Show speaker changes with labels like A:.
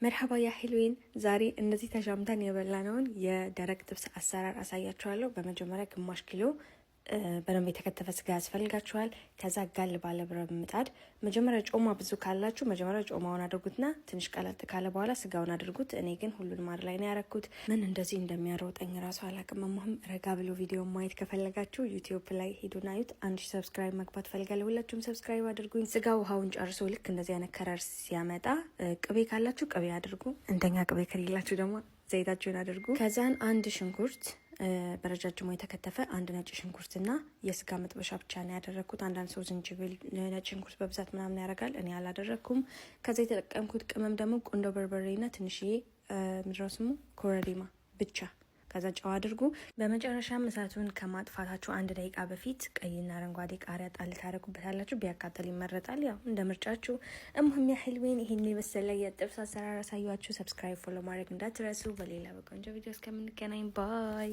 A: መርሐባ ያ ሒልዊን ዛሬ እንደዚህ ተሻምተን የበላነውን የደረቅ ጥብስ አሰራር አሳያችኋለሁ። በመጀመሪያ ግማሽ ኪሎ በደንብ የተከተፈ ስጋ ያስፈልጋችኋል። ከዛ ጋል ባለ ብረት ምጣድ መጀመሪያ ጮማ ብዙ ካላችሁ መጀመሪያ ጮማውን አድርጉትና ትንሽ ቀለጥ ካለ በኋላ ስጋውን አድርጉት። እኔ ግን ሁሉንም አንድ ላይ ነው ያረኩት። ምን እንደዚህ እንደሚያሮጠኝ ራሱ አላቅም። ማህም ረጋ ብሎ ቪዲዮ ማየት ከፈለጋችሁ ዩቲዩብ ላይ ሄዱና አዩት። 1000 ሰብስክራይብ መግባት ፈልጋለሁ። ሁላችሁም ሰብስክራይብ አድርጉኝ። ስጋው ውሃውን ጨርሶ ልክ እንደዚህ አይነት ከረር ሲያመጣ ቅቤ ካላችሁ ቅቤ አድርጉ። እንደኛ ቅቤ ከሌላችሁ ደግሞ ዘይታችሁን አድርጉ። ከዛን አንድ ሽንኩርት በረጃጅሙ የተከተፈ አንድ ነጭ ሽንኩርትና የስጋ መጥበሻ ብቻ ነው ያደረኩት። አንዳንድ ሰው ዝንጅብል፣ ነጭ ሽንኩርት በብዛት ምናምን ያደርጋል። እኔ አላደረኩም። ከዛ የተጠቀምኩት ቅመም ደግሞ ቆንዶ በርበሬና ትንሽዬ ምድረው ስሙ ኮረሪማ ብቻ። ከዛ ጨው አድርጉ። በመጨረሻም እሳቱን ከማጥፋታችሁ 1 ደቂቃ በፊት ቀይና አረንጓዴ ቃሪያ ጣል ታደርጉበታላችሁ። ቢያቃጠል ይመረጣል፣ ያው እንደ ምርጫችሁ። እሙህም ያ ሒልዊን ይሄን የበሰለ የጥብስ አሰራር አሳያችሁ። ሰብስክራይብ ፎሎ ማድረግ እንዳትረሱ። በሌላ በቆንጆ ቪዲዮ እስከምንገናኝ ባይ